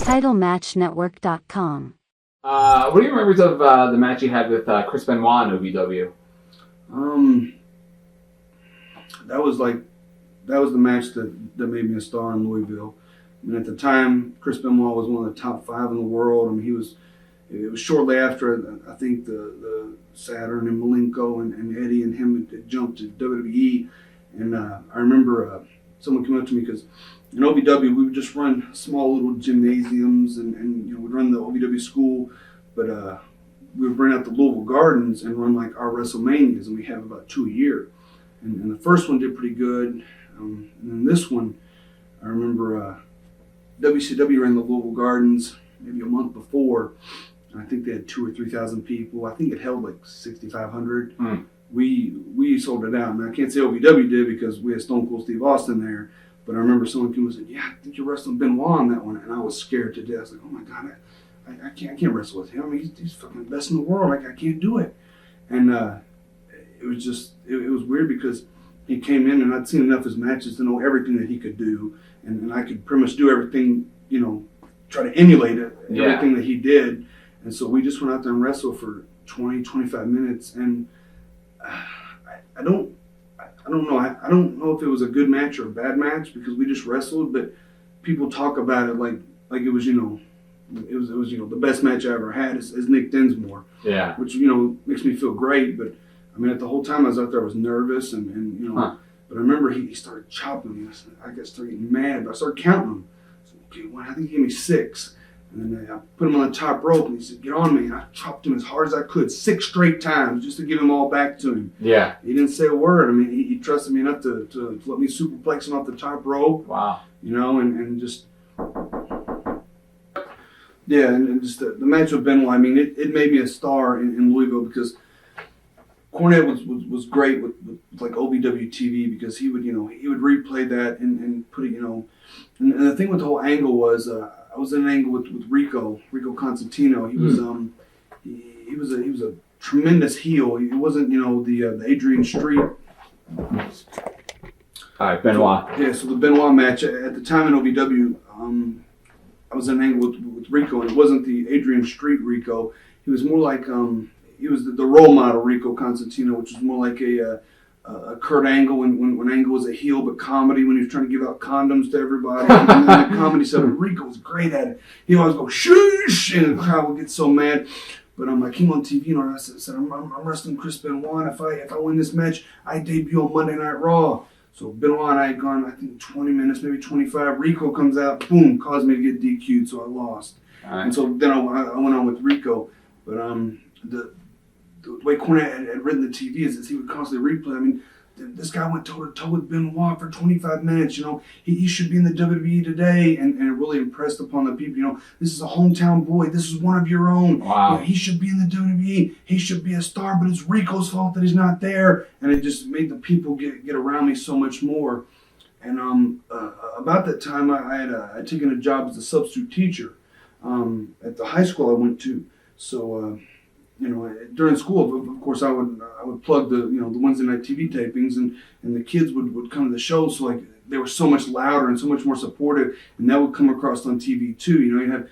TitleMatchNetwork.com. What do you remember of the match you had with Chris Benoit in OVW? That was the match that made me a star in Louisville. I mean, at the time, Chris Benoit was one of the top 5 in the world. I mean, it was shortly after, I think, the Saturn and Malenko and Eddie and him had jumped to WWE. And I remember someone came up to me because in OVW, we would just run small little gymnasiums and we'd run the OVW school. But we would bring out the Louisville Gardens and run like our WrestleManias, and we have about 2 a year. And the first one did pretty good. And then this one, I remember WCW ran the Louisville Gardens maybe a month before. I think they had 2,000 or 3,000 people. I think it held like 6,500. We sold it out. And I can't say OVW did because we had Stone Cold Steve Austin there. But I remember someone came and said, "Yeah, I think you're wrestling Benoit on that one." And I was scared to death. I was like, "Oh my God, I can't wrestle with him. I mean, he's fucking the best in the world. Like, I can't do it." And it was just, it was weird because he came in and I'd seen enough of his matches to know everything that he could do. And I could pretty much do everything, try to emulate it, everything that he did. And so we just went out there and wrestled for 20, 25 minutes. And I don't know. I don't know if it was a good match or a bad match because we just wrestled, but people talk about it like it was, it was the best match I ever had is Nick Dinsmore. Yeah. Which, makes me feel great. But I mean, at the whole time I was out there, I was nervous and but I remember he started chopping me. I got started getting mad, but I started counting them. I said, okay, well, I think he gave me 6. And then I put him on the top rope, and he said, "Get on me." And I chopped him as hard as I could, 6 straight times, just to give him all back to him. Yeah. He didn't say a word. I mean, he trusted me enough to let me superplex him off the top rope. Wow. And just... Yeah, and just the match with Benoit, I mean, it made me a star in Louisville because Cornette was great with like OVW TV because he would replay that and put it, and the thing with the whole angle was I was in an angle with Rico Constantino. He was he was a tremendous heel. He wasn't the Adrian Street. All right, Benoit. So the Benoit match at the time in OVW, I was in an angle with Rico, and it wasn't the Adrian Street Rico. He was more like he was the role model Rico Constantino, which was more like a Kurt Angle when Angle was a heel, but comedy when he was trying to give out condoms to everybody. And then the comedy stuff, Rico was great at it. He always go shoosh, and the crowd would get so mad. But I came on TV and I said, I'm wrestling Chris Benoit. If I win this match, I debut on Monday Night Raw. So Benoit and I had gone, I think, 20 minutes, maybe 25. Rico comes out, boom, caused me to get DQ'd, so I lost. Right. And so then I went on with Rico. But the way Cornette had written the TV is he would constantly replay. I mean, this guy went toe-to-toe with Benoit for 25 minutes. He should be in the WWE today. And it really impressed upon the people. This is a hometown boy. This is one of your own. Wow. He should be in the WWE. He should be a star, but it's Rico's fault that he's not there. And it just made the people get around me so much more. And about that time, I had taken a job as a substitute teacher at the high school I went to. So... during school, of course, I would plug the Wednesday night TV tapings, and the kids would come to the show. So like they were so much louder and so much more supportive, and that would come across on TV too. You'd have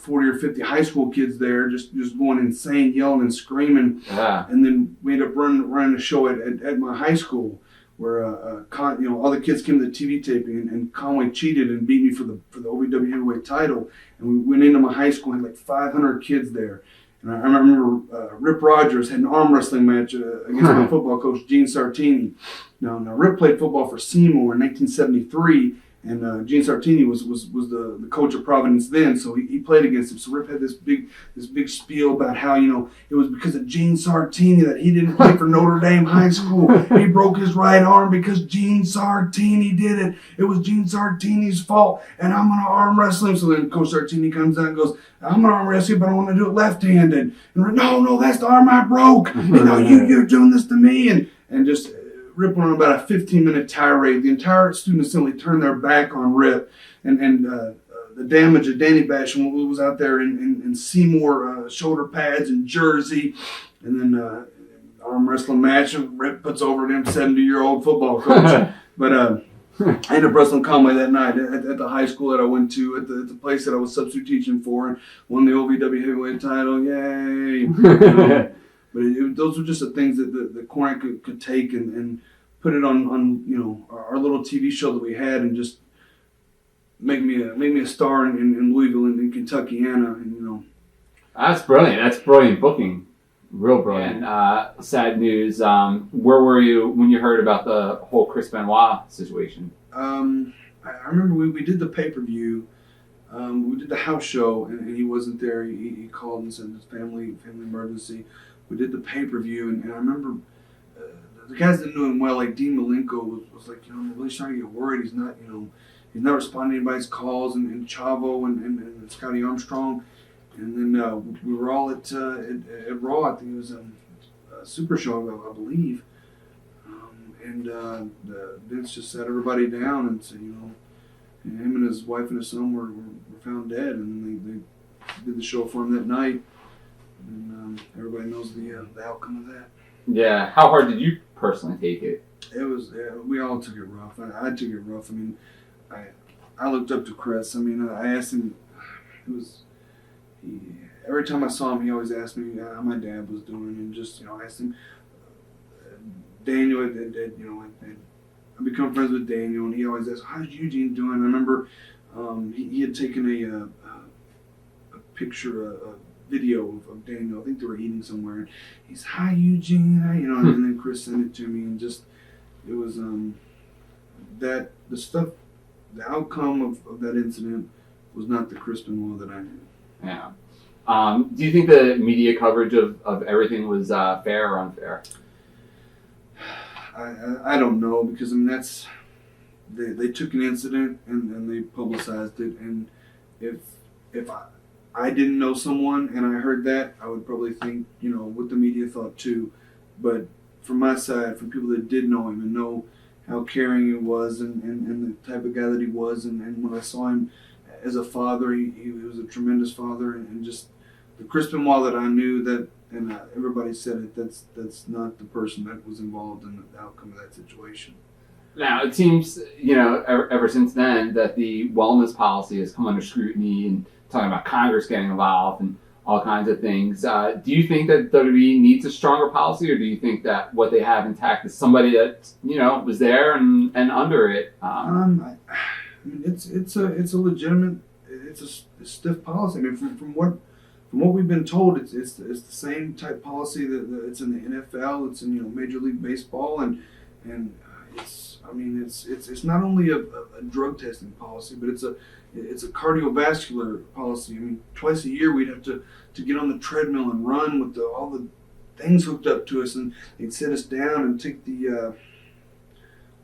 40 or 50 high school kids there just going insane, yelling and screaming. Yeah. And then we ended up running a show at my high school where all the kids came to the TV taping, and Conway cheated and beat me for the OVW heavyweight title, and we went into my high school and had like 500 kids there. And I remember Rip Rogers had an arm wrestling match against my football coach, Gene Sartini. Now Rip played football for Seymour in 1973, and Gene Sartini was the coach of Providence then, so he played against him. So Rip had this big spiel about how it was because of Gene Sartini that he didn't play for Notre Dame High School. He broke his right arm because Gene Sartini did it. It was Gene Sartini's fault, and I'm gonna arm wrestle him. So then Coach Sartini comes out and goes, "I'm gonna arm wrestle you, but I want to do it left-handed." And Rip, no, that's the arm I broke. You're doing this to me, and just. Rip went on about a 15-minute tirade. The entire student assembly turned their back on Rip, and the damage of Danny Basham was out there in Seymour shoulder pads and jersey, and then arm wrestling match. And Rip puts over him 70-year-old football coach. But I ended up wrestling Conway that night at the high school that I went to, at the place that I was substitute teaching for, and won the OVW heavyweight title. Yay! But those were just the things that the Cornet could take and put it on our little TV show that we had, and just make me a star in Louisville and in Kentuckiana, and That's brilliant. That's brilliant booking. Real brilliant. And sad news. Where were you when you heard about the whole Chris Benoit situation? I remember we did the pay-per-view. We did the house show, and he wasn't there. He called and said his family emergency. We did the pay-per-view, and I remember the guys that knew him well, like Dean Malenko, was like, I'm really starting to get worried. He's not responding to anybody's calls, and Chavo and Scotty Armstrong. And then we were all at Raw. I think it was a Super Show, I believe. And Vince just sat everybody down and said, him and his wife and his son were found dead. And they did the show for him that night. And everybody knows the outcome of that. Yeah. How hard did you personally take it? It was. We all took it rough. I took it rough. I mean, I looked up to Chris. I mean, I asked him. Every time I saw him, he always asked me how my dad was doing, and just I asked him. Daniel, I become friends with Daniel, and he always asked, "How's Eugene doing?" I remember he had taken a picture, a video of Daniel. I think they were eating somewhere. And he's, "Hi Eugene," and then Chris sent it to me, and just it was the outcome of that incident was not the Chris Benoit that I knew. Yeah. Do you think the media coverage of everything was fair or unfair? I don't know, because I mean they took an incident and they publicized it, and if I didn't know someone and I heard that, I would probably think what the media thought too. But from my side, from people that did know him and know how caring he was and the type of guy that he was, and when I saw him as a father, he was a tremendous father, and just the Chris Benoit that I knew, that, and everybody said it, that's not the person that was involved in the outcome of that situation. Now, it seems, ever since then that the wellness policy has come under scrutiny, and talking about Congress getting involved and all kinds of things. Do you think that WWE needs a stronger policy, or do you think that what they have intact is somebody that, was there and under it? I mean, it's a legitimate, it's a stiff policy. I mean, from what we've been told, it's the same type policy that it's in the NFL, it's in Major League Baseball, and it's not only a drug testing policy, but it's a cardiovascular policy. I mean, twice a year we'd have to get on the treadmill and run with all the things hooked up to us, and they'd sit us down and take the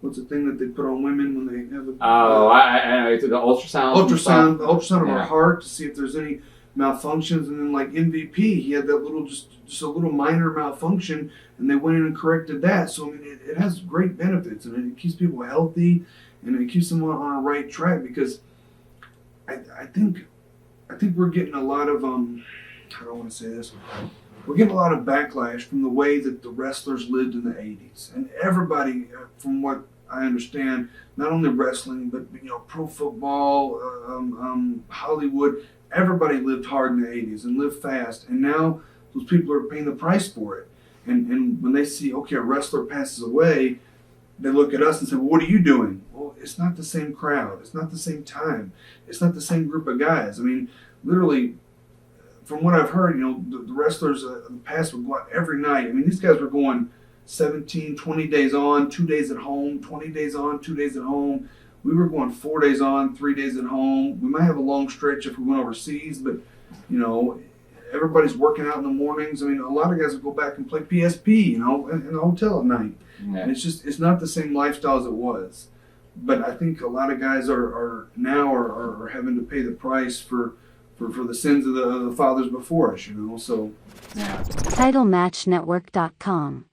what's the thing that they put on women when they have I know, the ultrasound. The ultrasound of our heart to see if there's any malfunctions. And then like MVP, he had that little just a little minor malfunction, and they went in and corrected that. So I mean, it has great benefits, and it keeps people healthy, and it keeps them on a right track, because I think we're getting a lot of I don't want to say this, we're getting a lot of backlash from the way that the wrestlers lived in the 80s. And everybody, from what I understand, not only wrestling, but pro football, Hollywood, everybody lived hard in the 80s and lived fast. And now those people are paying the price for it. And when they see, okay, a wrestler passes away, they look at us and say, well, what are you doing? Well, it's not the same crowd. It's not the same time. It's not the same group of guys. I mean, literally, from what I've heard, the wrestlers in the past would go out every night. I mean, these guys were going 17, 20 days on, 2 days at home, 20 days on, 2 days at home. We were going 4 days on, 3 days at home. We might have a long stretch if we went overseas, but, everybody's working out in the mornings. I mean, a lot of guys will go back and play PSP, in the hotel at night. Yeah. And it's not the same lifestyle as it was. But I think a lot of guys are having to pay the price for the sins of the fathers before us, so. TitleMatchNetwork.com